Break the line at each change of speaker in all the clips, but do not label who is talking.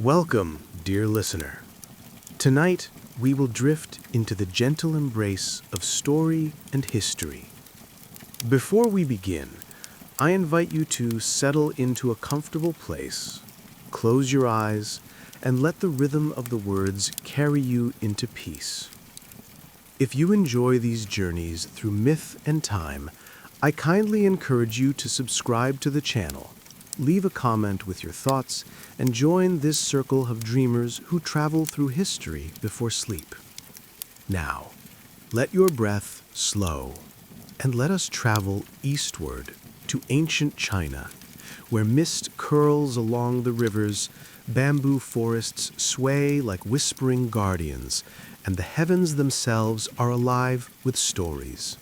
Welcome, dear listener. Tonight, we will drift into the gentle embrace of story and history. Before we begin, I invite you to settle into a comfortable place, close your eyes, and let the rhythm of the words carry you into peace. If you enjoy these journeys through myth and time, I kindly encourage you to subscribe to the channel, leave a comment with your thoughts, and join this circle of dreamers who travel through history before sleep. Now, let your breath slow, and let us travel eastward to ancient China, where mist curls along the rivers, bamboo forests sway like whispering guardians, and the heavens themselves are alive with stories.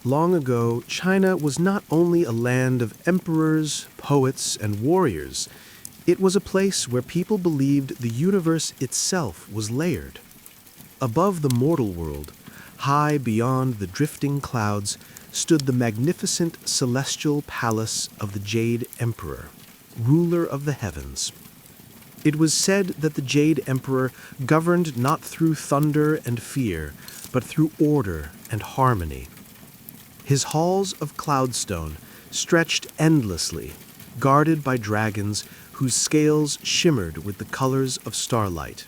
Long ago, China was not only a land of emperors, poets, and warriors. It was a place where people believed the universe itself was layered. Above the mortal world, high beyond the drifting clouds, stood the magnificent celestial palace of the Jade Emperor, ruler of the heavens. It was said that the Jade Emperor governed not through thunder and fear, but through order and harmony. His halls of cloudstone stretched endlessly, guarded by dragons whose scales shimmered with the colors of starlight.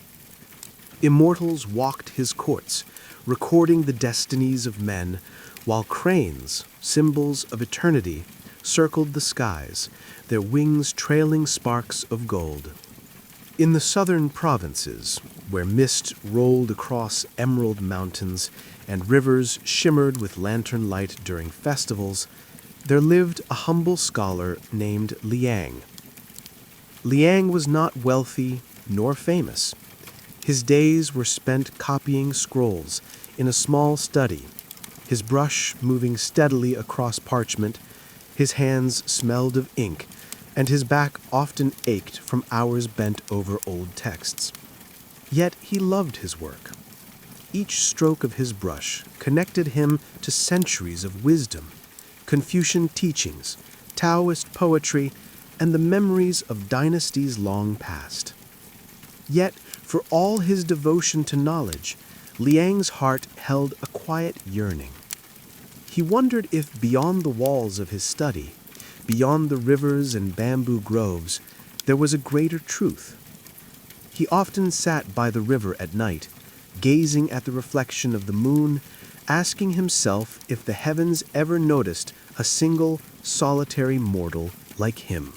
Immortals walked his courts, recording the destinies of men, while cranes, symbols of eternity, circled the skies, their wings trailing sparks of gold. In the southern provinces, where mist rolled across emerald mountains and rivers shimmered with lantern light during festivals, there lived a humble scholar named Liang. Liang was not wealthy nor famous. His days were spent copying scrolls in a small study, his brush moving steadily across parchment. His hands smelled of ink, and his back often ached from hours bent over old texts. Yet he loved his work. Each stroke of his brush connected him to centuries of wisdom, Confucian teachings, Taoist poetry, and the memories of dynasties long past. Yet, for all his devotion to knowledge, Liang's heart held a quiet yearning. He wondered if beyond the walls of his study, beyond the rivers and bamboo groves, there was a greater truth. He often sat by the river at night, gazing at the reflection of the moon, asking himself if the heavens ever noticed a single, solitary mortal like him.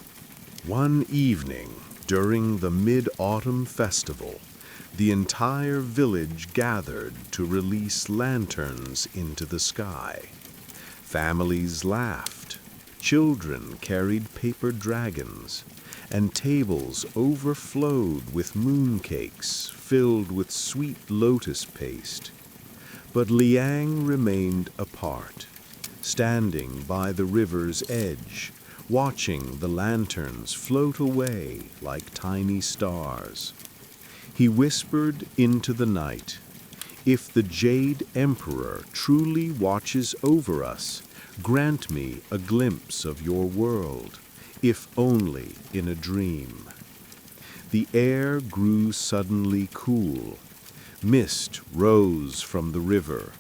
One evening, during the Mid-Autumn Festival, the entire village gathered to release lanterns into the sky. Families laughed, children carried paper dragons, and tables overflowed with mooncakes filled with sweet lotus paste. But Liang remained apart, standing by the river's edge, watching the lanterns float away like tiny stars. He whispered into the night, "If the Jade Emperor truly watches over us, grant me a glimpse of your world, if only in a dream." The air grew suddenly cool. Mist rose from the river,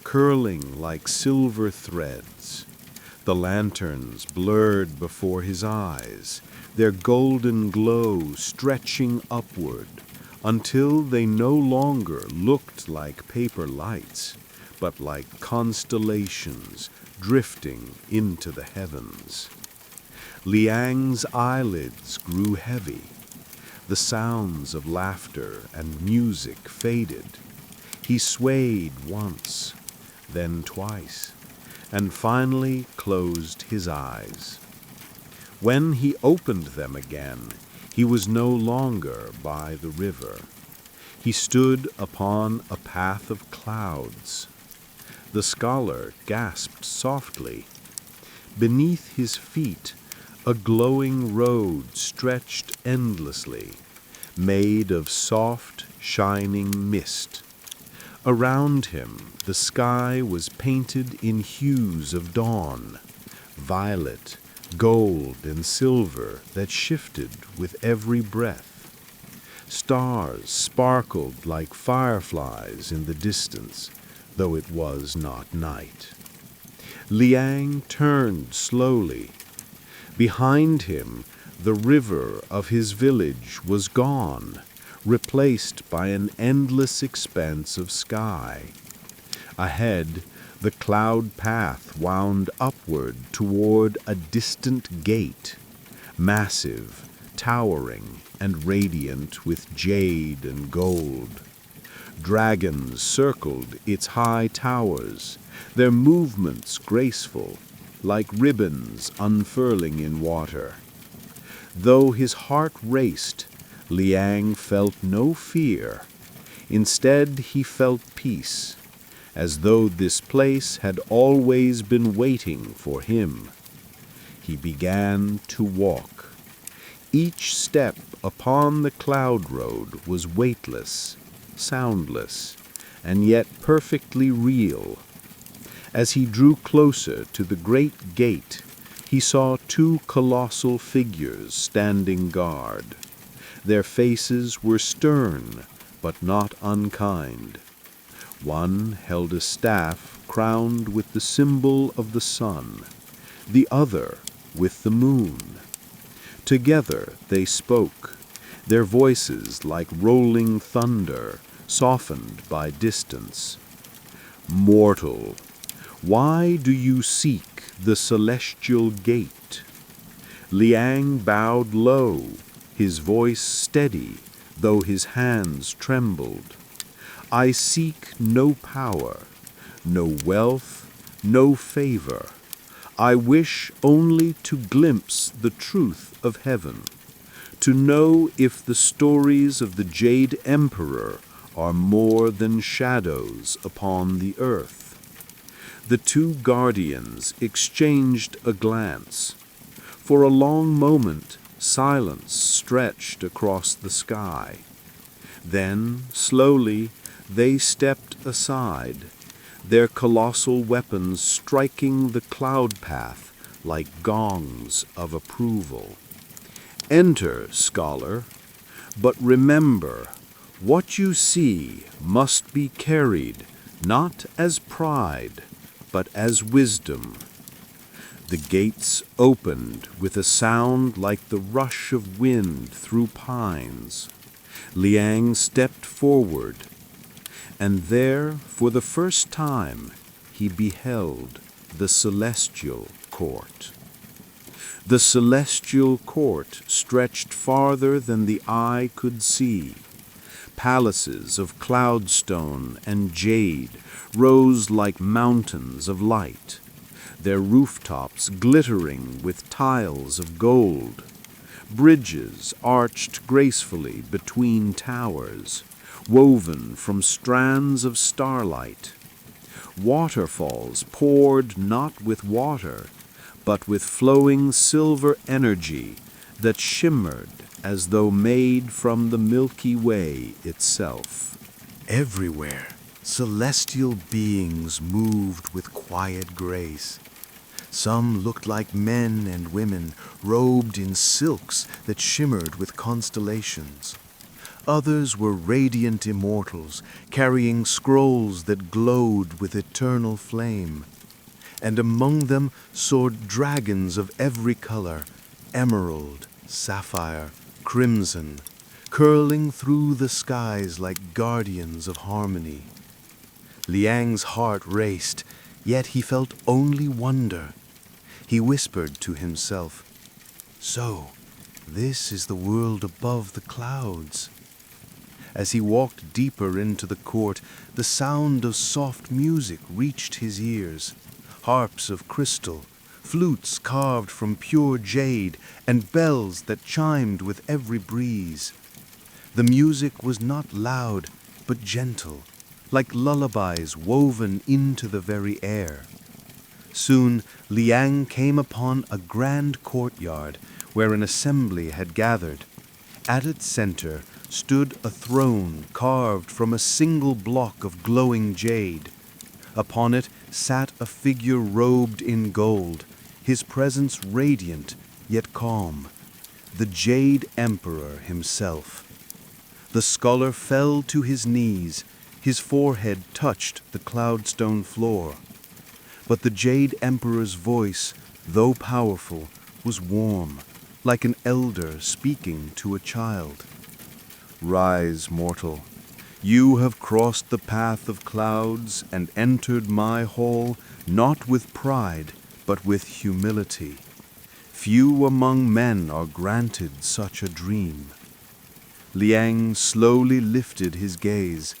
curling like silver threads. The lanterns blurred before his eyes, their golden glow stretching upward, until they no longer looked like paper lights, but like constellations drifting into the heavens. Liang's eyelids grew heavy. The sounds of laughter and music faded. He swayed once, then twice, and finally closed his eyes. When he opened them again, he was no longer by the river. He stood upon a path of clouds. The scholar gasped softly. Beneath his feet, a glowing road stretched endlessly, made of soft, shining mist. Around him, the sky was painted in hues of dawn, violet, gold, and silver that shifted with every breath. Stars sparkled like fireflies in the distance, though it was not night. Liang turned slowly. Behind him, the river of his village was gone, replaced by an endless expanse of sky. Ahead, the cloud path wound upward toward a distant gate, massive, towering, and radiant with jade and gold. Dragons circled its high towers, their movements graceful, like ribbons unfurling in water. Though his heart raced, Liang felt no fear. Instead, he felt peace, as though this place had always been waiting for him. He began to walk. Each step upon the cloud road was weightless, soundless, and yet perfectly real. As he drew closer to the great gate, he saw two colossal figures standing guard. Their faces were stern, but not unkind. One held a staff crowned with the symbol of the sun, the other with the moon. Together they spoke, their voices like rolling thunder, softened by distance. "Mortal, why do you seek the celestial gate?" Liang bowed low, his voice steady, though his hands trembled. "I seek no power, no wealth, no favor. I wish only to glimpse the truth of heaven, to know if the stories of the Jade Emperor are more than shadows upon the earth." The two guardians exchanged a glance. For a long moment, silence stretched across the sky. Then, slowly, they stepped aside, their colossal weapons striking the cloud path like gongs of approval. "Enter, scholar, but remember, what you see must be carried not as pride, but as wisdom." The gates opened with a sound like the rush of wind through pines. Liang stepped forward, and there, for the first time, he beheld the celestial court. The celestial court stretched farther than the eye could see. Palaces of cloudstone and jade rose like mountains of light, their rooftops glittering with tiles of gold. Bridges arched gracefully between towers, woven from strands of starlight. Waterfalls poured not with water, but with flowing silver energy that shimmered as though made from the Milky Way itself.
Everywhere, celestial beings moved with quiet grace. Some looked like men and women robed in silks that shimmered with constellations. Others were radiant immortals, carrying scrolls that glowed with eternal flame. And among them soared dragons of every color, emerald, sapphire, crimson, curling through the skies like guardians of harmony. Liang's heart raced, yet he felt only wonder. He whispered to himself, "So, this is the world above the clouds." As he walked deeper into the court, the sound of soft music reached his ears. Harps of crystal, flutes carved from pure jade, and bells that chimed with every breeze. The music was not loud, but gentle, like lullabies woven into the very air. Soon Liang came upon a grand courtyard where an assembly had gathered. At its center stood a throne carved from a single block of glowing jade. Upon it sat a figure robed in gold, his presence radiant yet calm, the Jade Emperor himself.
The scholar fell to his knees, his forehead touched the cloudstone floor. But the Jade Emperor's voice, though powerful, was warm, like an elder speaking to a child. "Rise, mortal. You have crossed the path of clouds and entered my hall not with pride, but with humility. Few among men are granted such a dream." Liang slowly lifted his gaze.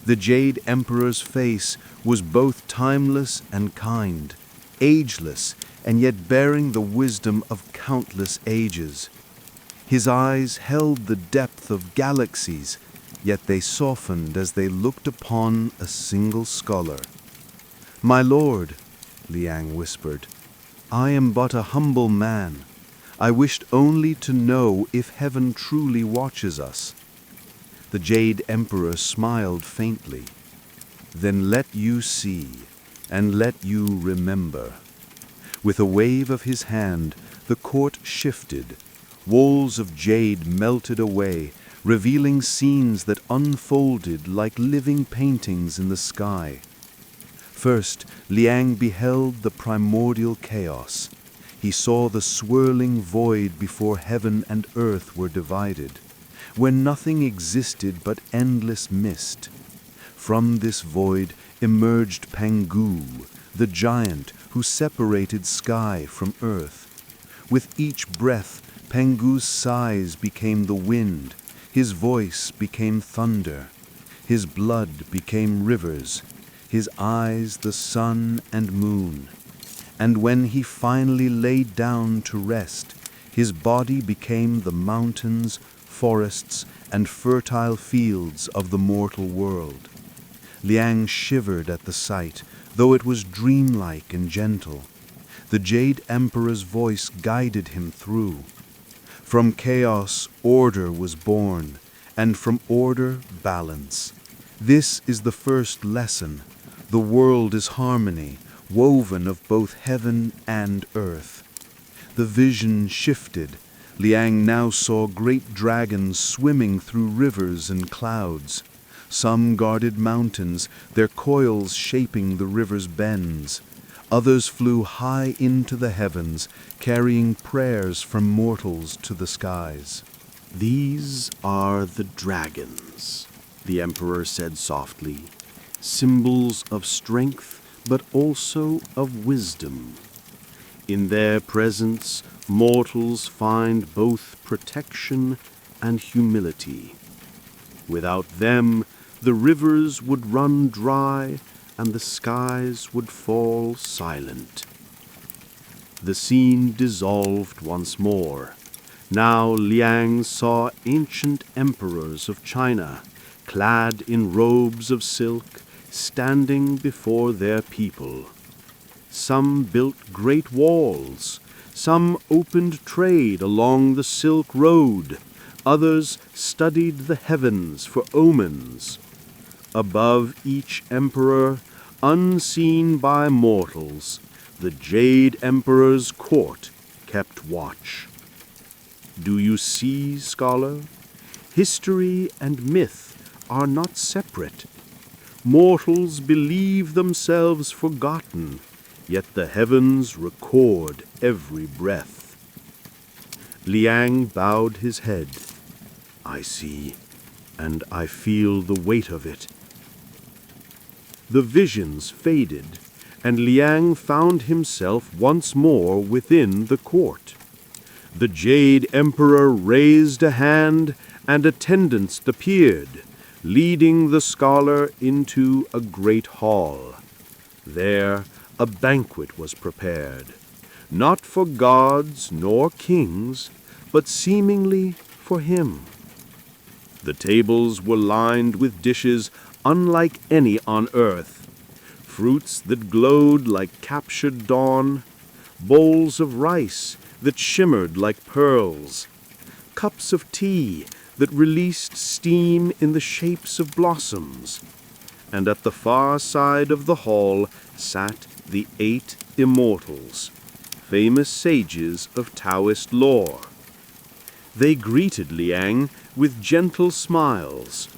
The Jade Emperor's face was both timeless and kind, ageless and yet bearing the wisdom of countless ages. His eyes held the depth of galaxies, yet they softened as they looked upon a single scholar. "My lord," Liang whispered, "I am but a humble man. I wished only to know if heaven truly watches us." The Jade Emperor smiled faintly. "Then let you see, and let you remember." With a wave of his hand, the court shifted. Walls of jade melted away, revealing scenes that unfolded like living paintings in the sky. First, Liang beheld the primordial chaos. He saw the swirling void before heaven and earth were divided, when nothing existed but endless mist. From this void emerged Pangu, the giant who separated sky from earth. With each breath, Pangu's sighs became the wind, his voice became thunder, his blood became rivers, his eyes the sun and moon. And when he finally laid down to rest, his body became the mountains, forests, and fertile fields of the mortal world. Liang shivered at the sight, though it was dreamlike and gentle. The Jade Emperor's voice guided him through. From chaos, order was born, and from order, balance. This is the first lesson. The world is harmony, woven of both heaven and earth. The vision shifted. Liang now saw great dragons swimming through rivers and clouds. Some guarded mountains, their coils shaping the river's bends. Others flew high into the heavens, carrying prayers from mortals to the skies.
"These are the dragons," the Emperor said softly, "symbols of strength, but also of wisdom. In their presence, mortals find both protection and humility. Without them, the rivers would run dry and the skies would fall silent." The scene dissolved once more. Now Liang saw ancient emperors of China, clad in robes of silk, standing before their people. Some built great walls, some opened trade along the Silk Road, others studied the heavens for omens. Above each emperor, unseen by mortals, the Jade Emperor's court kept watch. Do you see, scholar? History and myth are not separate. Mortals believe themselves forgotten, yet the heavens record every breath. Liang bowed his head. "I see, and I feel the weight of it." The visions faded, and Liang found himself once more within the court. The Jade Emperor raised a hand, and attendants appeared, leading the scholar into a great hall. There a banquet was prepared, not for gods nor kings, but seemingly for him. The tables were lined with dishes unlike any on earth, fruits that glowed like captured dawn, bowls of rice that shimmered like pearls, cups of tea that released steam in the shapes of blossoms. And at the far side of the hall sat the 8 Immortals, famous sages of Taoist lore. They greeted Liang,
with gentle smiles.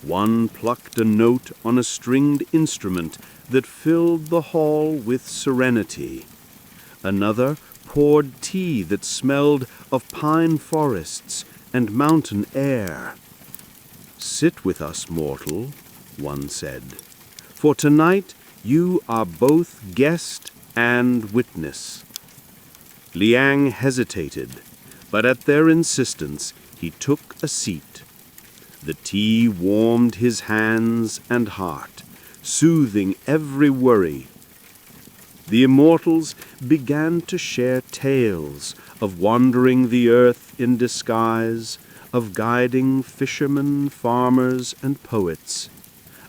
One plucked a note on a stringed instrument that filled the hall with serenity. Another poured tea that smelled of pine forests and mountain air. "Sit with us, mortal," one said, "for tonight you are both guest and witness." Liang hesitated, but at their insistence he took a seat. The tea warmed his hands and heart, soothing every worry. The Immortals began to share tales of wandering the earth in disguise, of guiding fishermen, farmers, and poets,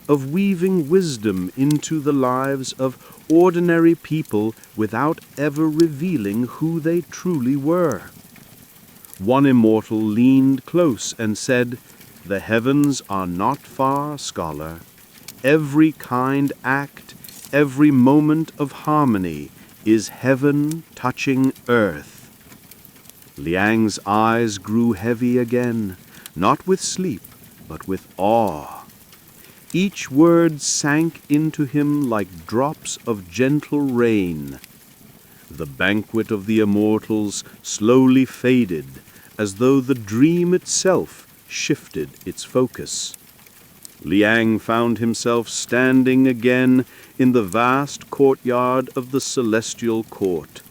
of weaving wisdom into the lives of ordinary people without ever revealing who they truly were. One immortal leaned close and said, "The heavens are not far, scholar. Every kind act, every moment of harmony is heaven touching earth." Liang's eyes grew heavy again, not with sleep, but with awe. Each word sank into him like drops of gentle rain. The banquet of the Immortals slowly faded, as though the dream itself shifted its focus. Liang found himself standing again in the vast courtyard of the celestial court.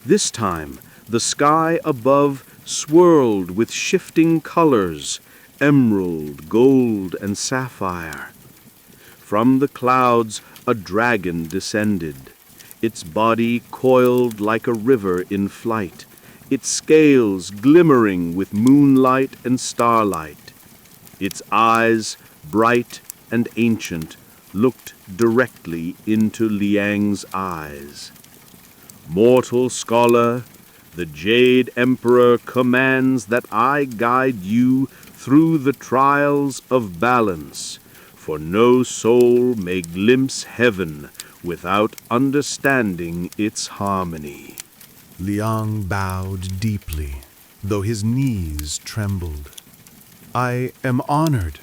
This time, the sky above swirled with shifting colors, emerald, gold, and sapphire. From the clouds a dragon descended, its body coiled like a river in flight, its scales glimmering with moonlight and starlight. Its eyes, bright and ancient, looked directly into Liang's eyes. "Mortal scholar, the Jade Emperor commands that I guide you through the trials of balance, for no soul may glimpse heaven without understanding its harmony."
Liang bowed deeply, though his knees trembled. "I am honored."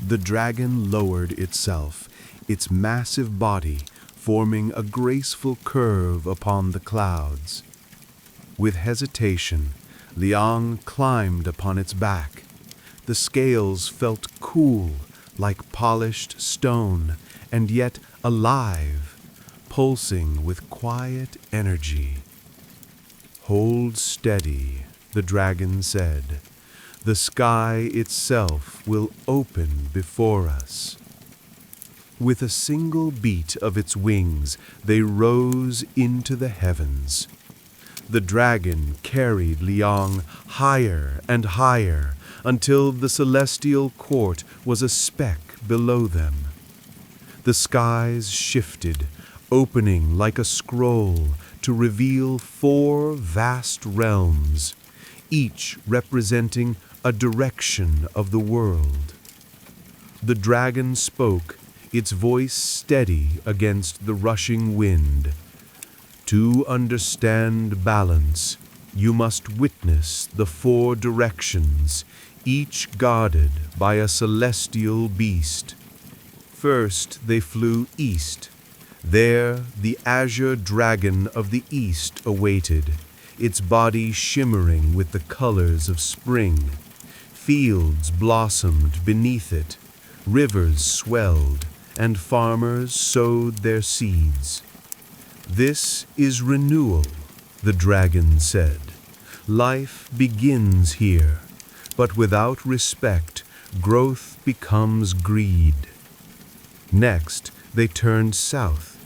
The dragon lowered itself, its massive body forming a graceful curve upon the clouds. With hesitation, Liang climbed upon its back. The scales felt cool, like polished stone, and yet alive, pulsing with quiet energy. "Hold steady," the dragon said. "The sky itself will open before us." With a single beat of its wings, they rose into the heavens. The dragon carried Liang higher and higher until the celestial court was a speck below them. The skies shifted, opening like a scroll to reveal 4 vast realms, each representing a direction of the world. The dragon spoke, its voice steady against the rushing wind. "To understand balance, you must witness the 4 directions, each guarded by a celestial beast." First they flew east. There the azure dragon of the east awaited, its body shimmering with the colors of spring. Fields blossomed beneath it, rivers swelled, and farmers sowed their seeds. "This is renewal," the dragon said. "Life begins here, but without respect, growth becomes greed." Next, they turned south.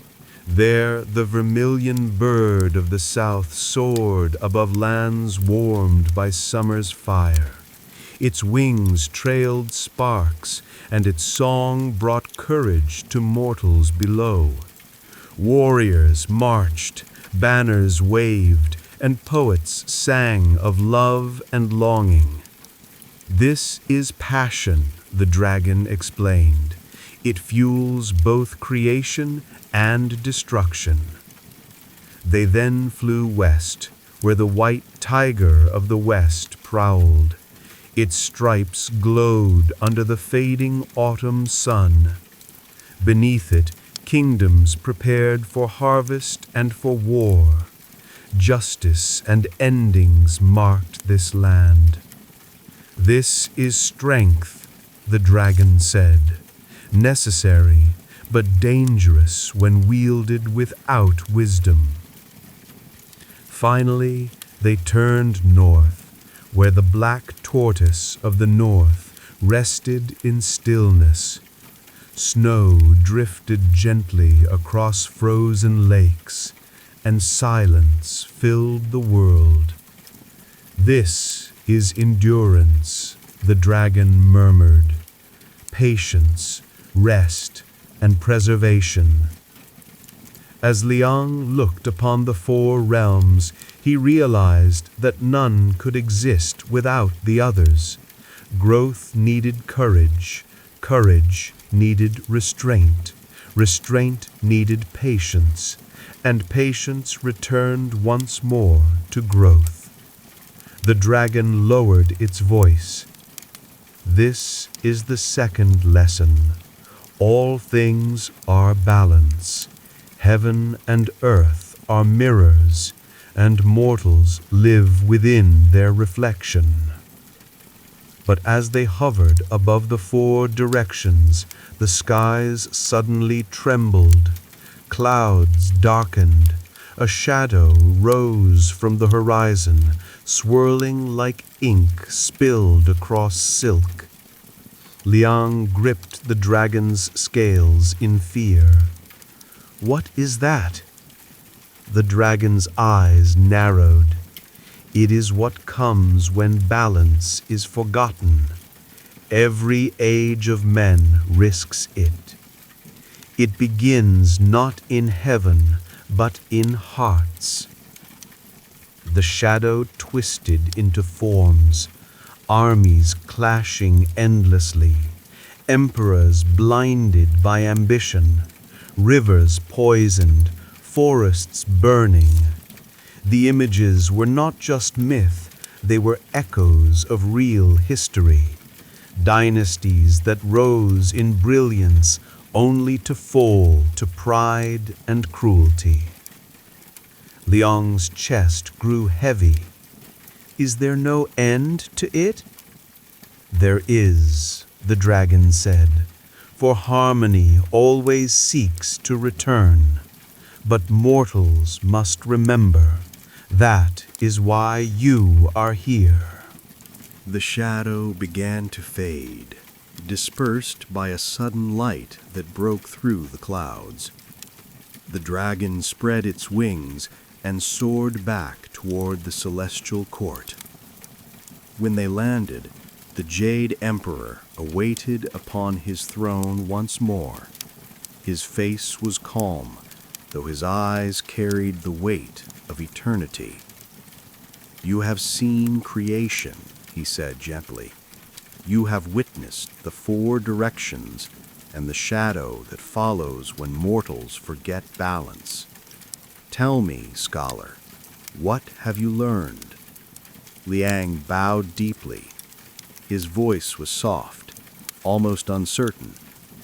There the vermilion bird of the south soared above lands warmed by summer's fire. Its wings trailed sparks, and its song brought courage to mortals below. Warriors marched, banners waved, and poets sang of love and longing. "This is passion," the dragon explained. "It fuels both creation and destruction." They then flew west, where the white tiger of the west prowled.
Its stripes glowed under the fading autumn sun. Beneath it, kingdoms prepared for harvest and for war. Justice and endings marked this land. "This is strength," the dragon said, "necessary but dangerous when wielded without wisdom." Finally, they turned north, where the black tortoise of the north rested in stillness. Snow drifted gently across frozen lakes, and silence filled the world. "This is endurance," the dragon murmured. "Patience, rest, and preservation." As Liang looked upon the four realms, he realized that none could exist without the others. Growth needed courage, courage needed restraint, restraint needed patience, and patience returned once more to growth. The dragon lowered its voice. "This is the second lesson. All things are balance. Heaven and earth are mirrors, and mortals live within their reflection." But as they hovered above the four directions, the skies suddenly trembled. Clouds darkened. A shadow rose from the horizon, swirling like ink spilled across silk. Liang gripped the dragon's scales in fear. "What is that?" The dragon's eyes narrowed. "It is what comes when balance is forgotten. Every age of men risks it. It begins not in heaven, but in hearts." The shadow twisted into forms, armies clashing endlessly, emperors blinded by ambition, rivers poisoned, forests burning. The images were not just myth, they were echoes of real history. Dynasties that rose in brilliance only to fall to pride and cruelty. Liang's chest grew heavy. "Is there no end to it?" "There is," the dragon said, "for harmony always seeks to return. But mortals must remember, that is why you are here."
The shadow began to fade, dispersed by a sudden light that broke through the clouds. The dragon spread its wings and soared back toward the celestial court. When they landed, the Jade Emperor awaited upon his throne once more. His face was calm, though his eyes carried the weight of eternity. "You have seen creation," he said gently. "You have witnessed the four directions and the shadow that follows when mortals forget balance. Tell me, scholar, what have you learned?" Liang bowed deeply. His voice was soft, almost uncertain,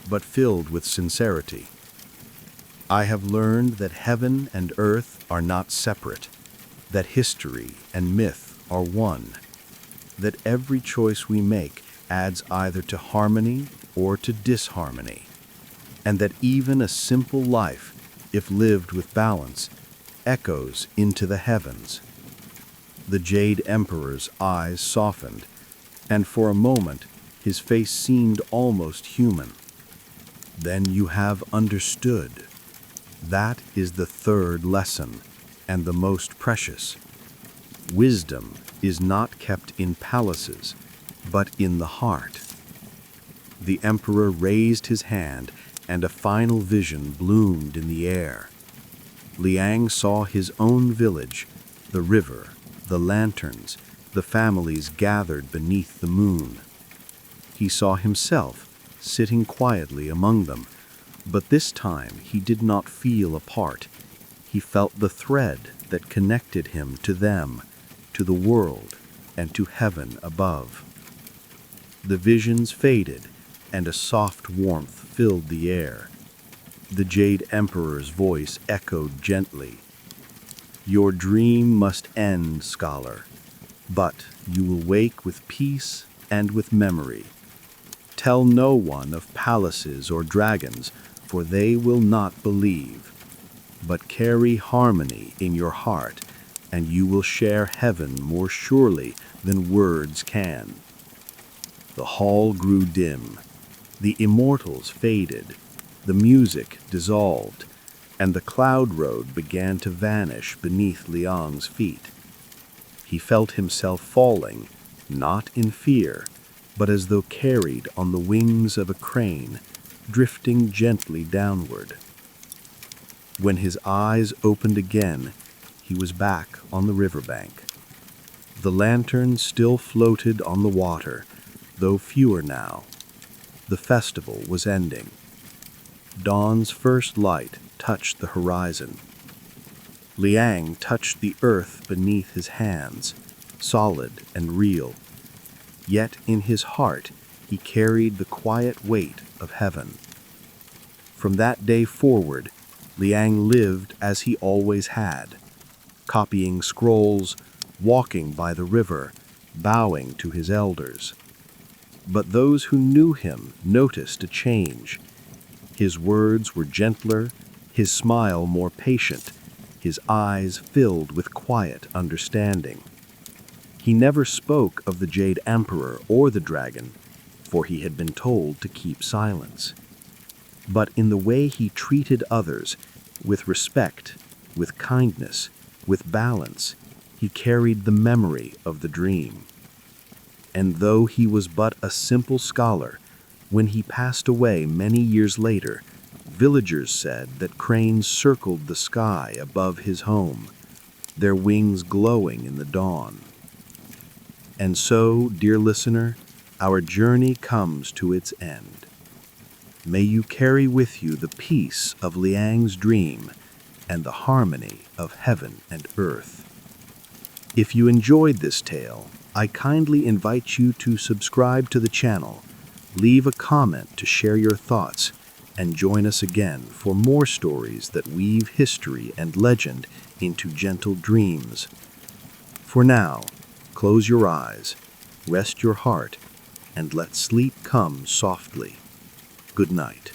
but filled with sincerity. "I have learned that heaven and earth are not separate, that history and myth are one, that every choice we make adds either to harmony or to disharmony, and that even a simple life, if lived with balance, echoes into the heavens." The Jade Emperor's eyes softened, and for a moment his face seemed almost human. "Then you have understood. That is the third lesson, and the most precious. Wisdom is not kept in palaces, but in the heart." The Emperor raised his hand, and a final vision bloomed in the air. Liang saw his own village, the river, the lanterns, the families gathered beneath the moon. He saw himself sitting quietly among them, but this time he did not feel apart. He felt the thread that connected him to them, to the world, and to heaven above. The visions faded, and a soft warmth filled the air. The Jade Emperor's voice echoed gently. "Your dream must end, scholar, but you will wake with peace and with memory. Tell no one of palaces or dragons, for they will not believe. But carry harmony in your heart, and you will share heaven more surely than words can." The hall grew dim. The Immortals faded. The music dissolved, and the cloud road began to vanish beneath Liang's feet. He felt himself falling, not in fear, but as though carried on the wings of a crane, drifting gently downward. When his eyes opened again, he was back on the riverbank. The lantern still floated on the water, though fewer now. The festival was ending. Dawn's first light touched the horizon. Liang touched the earth beneath his hands, solid and real. Yet in his heart he carried the quiet weight of heaven. From that day forward, Liang lived as he always had, copying scrolls, walking by the river, bowing to his elders. But those who knew him noticed a change. His words were gentler, his smile more patient, his eyes filled with quiet understanding. He never spoke of the Jade Emperor or the dragon, for he had been told to keep silence. But in the way he treated others, with respect, with kindness, with balance, he carried the memory of the dream. And though he was but a simple scholar, when he passed away many years later, villagers said that cranes circled the sky above his home, their wings glowing in the dawn. And so, dear listener, our journey comes to its end. May you carry with you the peace of Liang's dream and the harmony of heaven and earth. If you enjoyed this tale, I kindly invite you to subscribe to the channel, leave a comment to share your thoughts, and join us again for more stories that weave history and legend into gentle dreams. For now, close your eyes, rest your heart, and let sleep come softly. Good night.